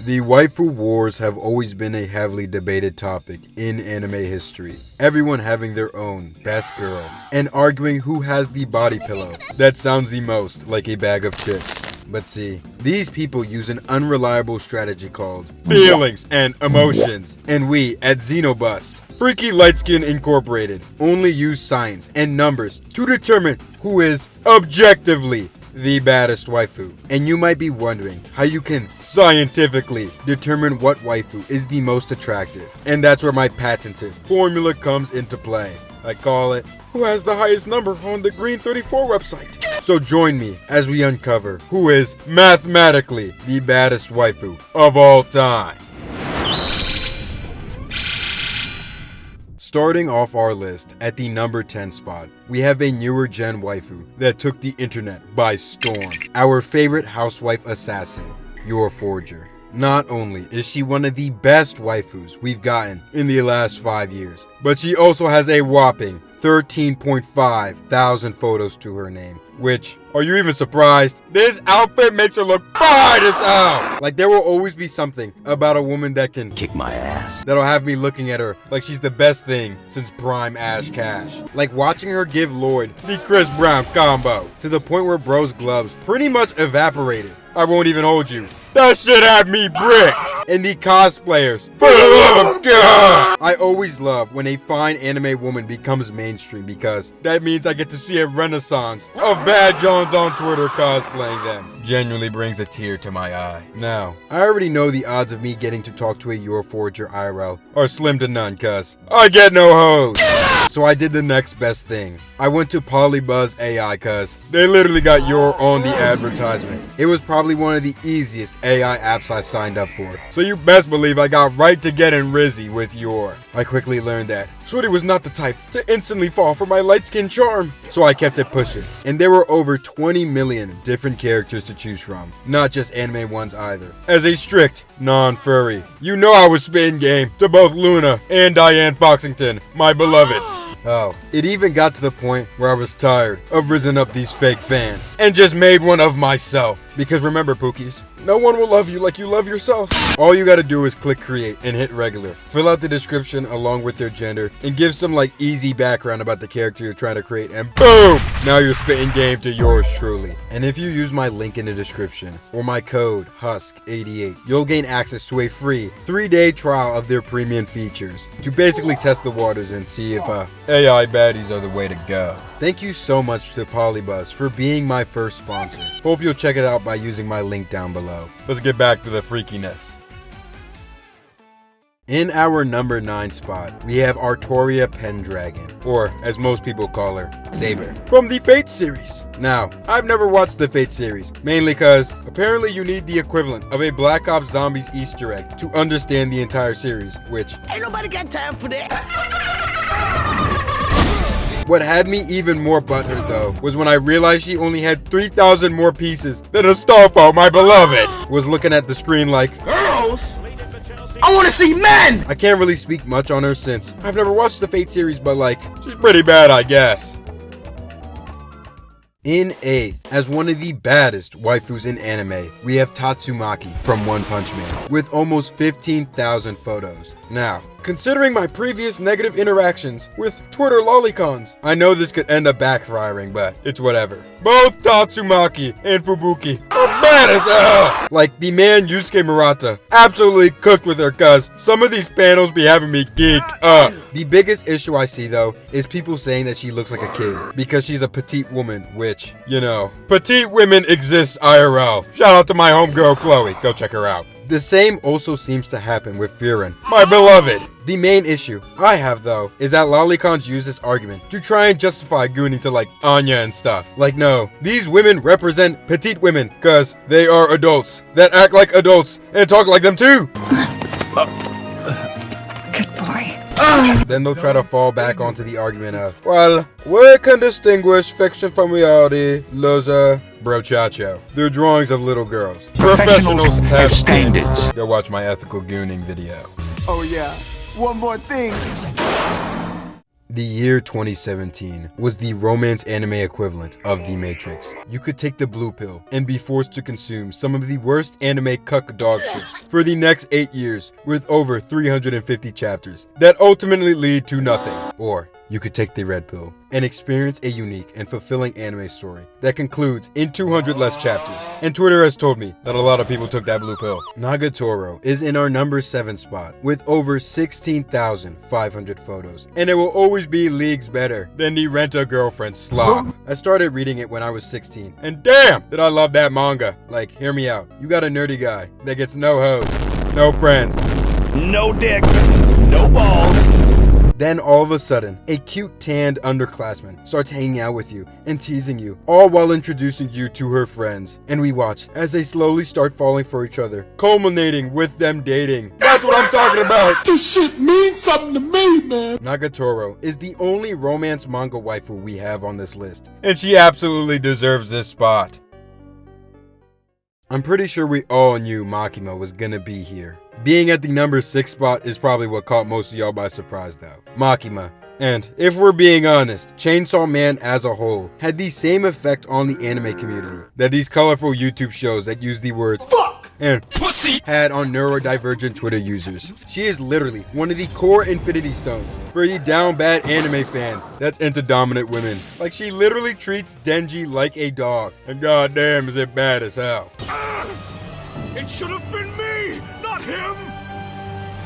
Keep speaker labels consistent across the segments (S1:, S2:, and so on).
S1: The waifu wars have always been a heavily debated topic in anime history. Everyone having their own best girl and arguing who has the body pillow that sounds the most like a bag of chips. But see, these people use an unreliable strategy called feelings and emotions. And we at XinoBust, Freaky Lightskin Incorporated, only use science and numbers to determine who is objectively the baddest waifu. And you might be wondering how you can scientifically determine what waifu is the most attractive. And that's where my patented formula comes into play. I call it, who has the highest number on the Green 34 website. So join me as we uncover who is mathematically the baddest waifu of all time. Starting off our list at the number 10 spot, we have a newer gen waifu that took the internet by storm. Our favorite housewife assassin, Your Forger. Not only is she one of the best waifus we've gotten in the last 5 years, but she also has a whopping 13.5 thousand photos to her name. Which, are you even surprised? This outfit makes her look fine as hell! Like there will always be something about a woman that can
S2: kick my ass
S1: that'll have me looking at her like she's the best thing since prime Ash Cash. Like watching her give Lloyd the Chris Brown combo to the point where bro's gloves pretty much evaporated. I won't even hold you. That shit had me bricked! And the cosplayers, for the love of God! I always love when a fine anime woman becomes mainstream because that means I get to see a renaissance of bad Johns on Twitter cosplaying them. Genuinely brings a tear to my eye. Now, I already know the odds of me getting to talk to a Your Forger IRL are slim to none cuz I get no hoes. So I did the next best thing. I went to Polybuzz AI cuz they literally got Your on the advertisement. It was probably one of the easiest AI apps I signed up for. So you best believe I got right to getting Rizzy with Your. I quickly learned that Shorty was not the type to instantly fall for my light skin charm. So I kept it pushing. And there were over 20 million different characters to choose from. Not just anime ones either. As a strict non-furry, you know I was spitting game to both Luna and Diane Foxington, my beloveds. Oh, it even got to the point where I was tired of rizzing up these fake fans and just made one of myself. Because remember, Pookies, no one will love you like you love yourself. All you gotta do is click create and hit regular. Fill out the description along with their gender and give some like easy background about the character you're trying to create and boom! Now you're spitting game to yours truly. And if you use my link in the description or my code HUSK88, you'll gain access to a free 3-day trial of their premium features to basically test the waters and see if AI baddies are the way to go. Thank you so much to Polybuzz for being my first sponsor. Hope you'll check it out by using my link down below. Let's get back to the freakiness. In our number 9 spot, we have Artoria Pendragon, or as most people call her, Saber, from the Fate series. Now, I've never watched the Fate series, mainly cause apparently you need the equivalent of a Black Ops Zombies Easter egg to understand the entire series, which
S2: ain't nobody got time for that.
S1: What had me even more butthurt though was when I realized she only had 3,000 more pieces than Astolfo, my beloved, was looking at the screen like,
S2: girls? I want to see men!
S1: I can't really speak much on her since I've never watched the Fate series, but like, she's pretty bad, I guess. In 8th, as one of the baddest waifus in anime, we have Tatsumaki from One Punch Man, with almost 15,000 photos. Now, considering my previous negative interactions with Twitter lolicons, I know this could end up backfiring, but it's whatever. Both Tatsumaki and Fubuki are bad as hell! Like the man Yusuke Murata, absolutely cooked with her cuz some of these panels be having me geeked up. The biggest issue I see though is people saying that she looks like a kid because she's a petite woman, which, you know, petite women exist IRL. Shout out to my homegirl Chloe, go check her out. The same also seems to happen with Furin, my beloved. The main issue I have though is that lolicons use this argument to try and justify gooning to like Anya and stuff. Like no, these women represent petite women cause they are adults that act like adults and talk like them too.
S3: Good boy.
S1: Then they'll try to fall back onto the argument of, well, we can distinguish fiction from reality, loser, brochacho. They're drawings of little girls. Professionals have standards. Go watch my ethical gooning video.
S4: Oh yeah, one more thing.
S1: The year 2017 was the romance anime equivalent of The Matrix. You could take the blue pill and be forced to consume some of the worst anime cuck dog shit for the next 8 years with over 350 chapters that ultimately lead to nothing. Or you could take the red pill and experience a unique and fulfilling anime story that concludes in 200 less chapters. And Twitter has told me that a lot of people took that blue pill. Nagatoro is in our number 7 spot with over 16,500 photos. And it will always be leagues better than the Rent-A-Girlfriend slop. I started reading it when I was 16. And damn, did I love that manga. Like, hear me out. You got a nerdy guy that gets no hoes, no friends,
S2: No dick. No balls.
S1: Then all of a sudden, a cute tanned underclassman starts hanging out with you and teasing you, all while introducing you to her friends. And we watch as they slowly start falling for each other, culminating with them dating. That's what I'm talking about!
S3: This shit means something to me, man.
S1: Nagatoro is the only romance manga waifu we have on this list, and she absolutely deserves this spot. I'm pretty sure we all knew Makima was gonna be here. Being at the number 6 spot is probably what caught most of y'all by surprise though. Makima. And if we're being honest, Chainsaw Man as a whole had the same effect on the anime community that these colorful YouTube shows that use the words fuck and pussy had on neurodivergent Twitter users. She is literally one of the core infinity stones for the down bad anime fan that's into dominant women. Like, she literally treats Denji like a dog, and goddamn is it bad as hell.
S3: It should have been me, not him.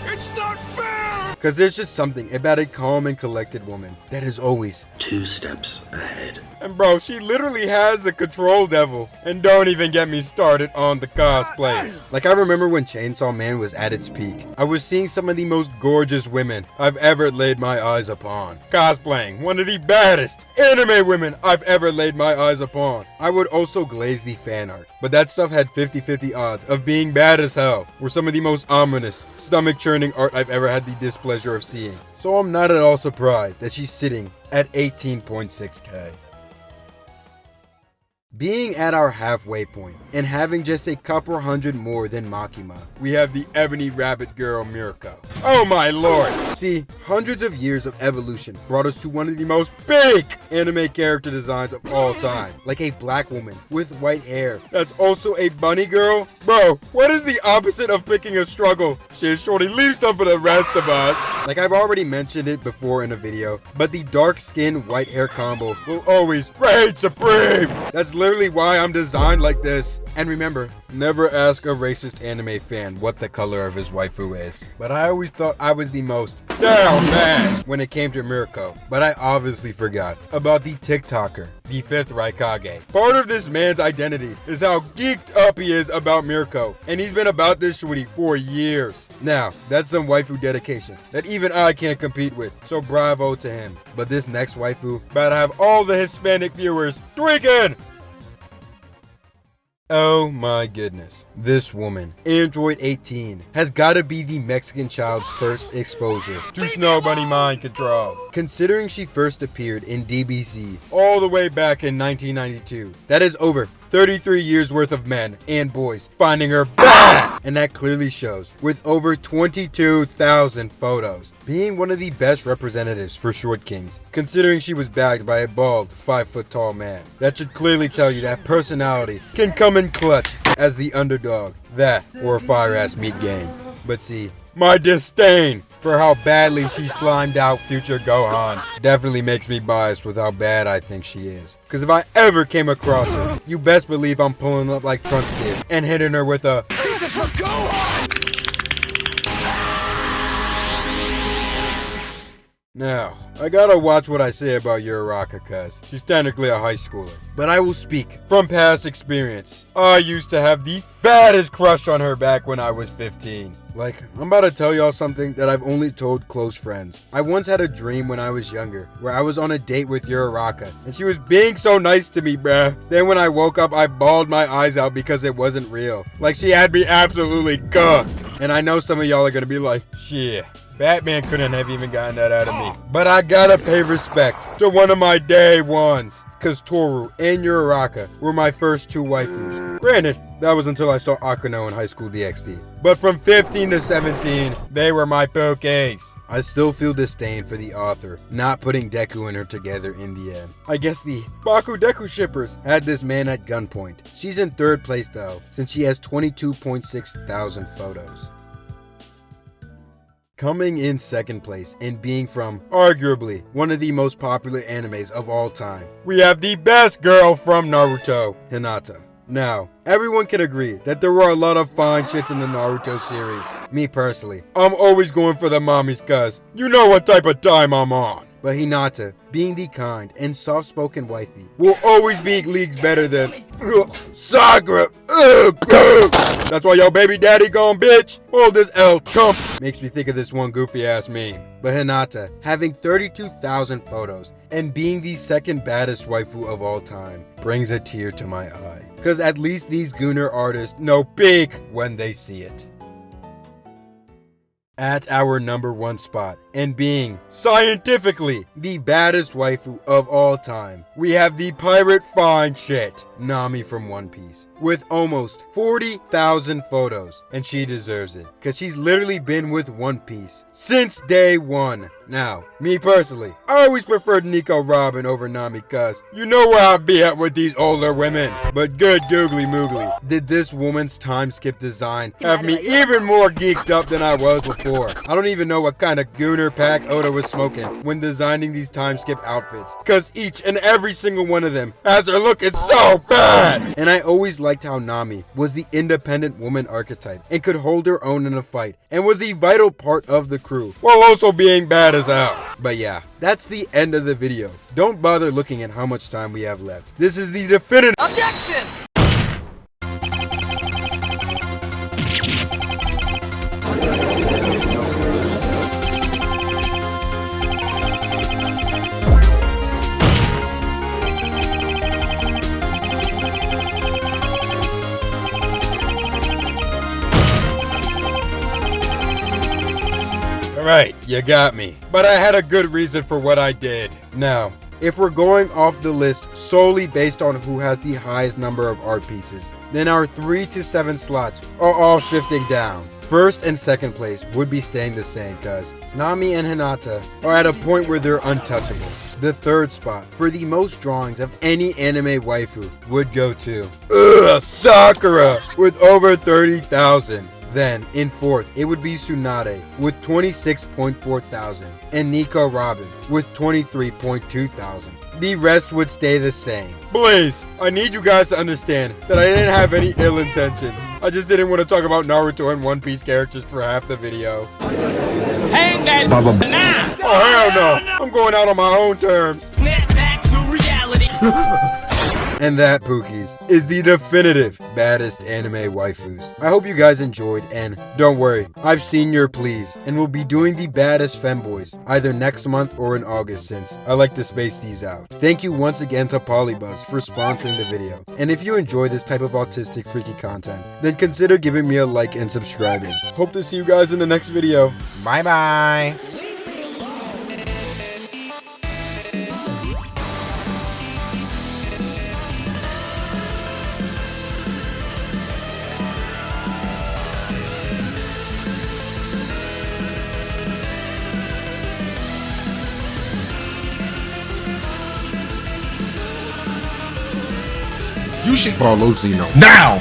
S3: It's not fair.
S1: Cause there's just something about a calm and collected woman that is always
S2: 2 steps ahead.
S1: And bro, she literally has the control devil. And don't even get me started on the cosplayers. Like, I remember when Chainsaw Man was at its peak, I was seeing some of the most gorgeous women I've ever laid my eyes upon. Cosplaying one of the baddest anime women I've ever laid my eyes upon. I would also glaze the fan art, but that stuff had 50-50 odds of being bad as hell. Were some of the most ominous, stomach-churning art I've ever had the displeasure of seeing. So I'm not at all surprised that she's sitting at 18.6k. Being at our halfway point and having just a couple hundred more than Makima, we have the ebony rabbit girl Mirko. Oh my lord! See, hundreds of years of evolution brought us to one of the most big anime character designs of all time. Like a black woman with white hair that's also a bunny girl. Bro, what is the opposite of picking a struggle? Shit, shorty, leave some for the rest of us. Like, I've already mentioned it before in a video, but the dark skin white hair combo will always reign supreme. That's literally why I'm designed like this. And remember, never ask a racist anime fan what the color of his waifu is. But I always thought I was the most down man when it came to Mirko. But I obviously forgot about the TikToker, the 5th Raikage. Part of this man's identity is how geeked up he is about Mirko. And he's been about this shorty for years. Now, that's some waifu dedication that even I can't compete with. So bravo to him. But this next waifu about to have all the Hispanic viewers tweaking. Oh my goodness. This woman, Android 18, has gotta be the Mexican child's first exposure to Snow Bunny mind control. Considering she first appeared in DBZ all the way back in 1992, that is over 33 years worth of men and boys finding her bad, and that clearly shows with over 22,000 photos. Being one of the best representatives for short kings, considering she was backed by a bald, 5-foot-tall man. That should clearly tell you that personality can come in clutch as the underdog. That or a fire-ass meat game. But see, my disdain for how badly she slimed out future Gohan definitely makes me biased with how bad I think she is. Cause if I ever came across her, you best believe I'm pulling up like Trunks did and hitting her with a "This is for Gohan!" Now, I gotta watch what I say about Uraraka, cuz she's technically a high schooler. But I will speak from past experience. I used to have the fattest crush on her back when I was 15. Like, I'm about to tell y'all something that I've only told close friends. I once had a dream when I was younger, where I was on a date with Uraraka, and she was being so nice to me, bruh. Then when I woke up, I bawled my eyes out because it wasn't real. Like, she had me absolutely cooked. And I know some of y'all are gonna be like, shit, Batman couldn't have even gotten that out of me. But I gotta pay respect to one of my day ones. Cause Toru and Uraraka were my first 2 waifus. Granted, that was until I saw Akuno in High School DxD. But from 15 to 17, they were my poke's. I still feel disdain for the author not putting Deku and her together in the end. I guess the Baku Deku shippers had this man at gunpoint. She's in 3rd place though, since she has 22.6 thousand photos. Coming in 2nd place and being from, arguably, one of the most popular animes of all time, we have the best girl from Naruto, Hinata. Now, everyone can agree that there were a lot of fine shits in the Naruto series. Me personally, I'm always going for the mommies cuz you know what type of time I'm on. But Hinata, being the kind and soft-spoken wifey, will always be leagues better than Sakura. That's why your baby daddy gone, bitch. Hold this L, chump. Makes me think of this one goofy-ass meme. But Hinata, having 32,000 photos and being the 2nd baddest waifu of all time, brings a tear to my eye. Cause at least these Gooner artists know big when they see it. At our number 1 spot, and being scientifically the baddest waifu of all time, we have the pirate fine shit, Nami from One Piece, with almost 40,000 photos, and she deserves it, cause she's literally been with One Piece since day 1. Now, me personally, I always preferred Nico Robin over Nami cause you know where I'll be at with these older women, but good googly moogly, did this woman's time skip design have me even more geeked up than I was before. I don't even know what kind of gooner pack Oda was smoking when designing these time skip outfits, cause each and every single one of them has her looking so bad. And I always liked how Nami was the independent woman archetype and could hold her own in a fight and was a vital part of the crew while also being bad as hell. But yeah, that's the end of the video. Don't bother looking at how much time we have left. This is the definitive
S4: Objection!
S1: Alright, you got me. But I had a good reason for what I did. Now, if we're going off the list solely based on who has the highest number of art pieces, then our 3 to 7 slots are all shifting down. 1st and 2nd place would be staying the same cause Nami and Hinata are at a point where they're untouchable. The 3rd spot for the most drawings of any anime waifu would go to Sakura with over 30,000. Then, in 4th, it would be Tsunade with 26.4 thousand and Nico Robin with 23.2 thousand. The rest would stay the same. Please, I need you guys to understand that I didn't have any ill intentions. I just didn't want to talk about Naruto and One Piece characters for half the video.
S4: Hang that now!
S1: Oh hell no, I'm going out on my own terms.
S4: Snap back to reality.
S1: And that, Pookies, is the definitive baddest anime waifus. I hope you guys enjoyed, and don't worry, I've seen your pleas, and will be doing the baddest femboys either next month or in August since I like to space these out. Thank you once again to Polybuzz for sponsoring the video, and if you enjoy this type of autistic freaky content, then consider giving me a like and subscribing. Hope to see you guys in the next video. Bye bye!
S5: You should follow Xeno now!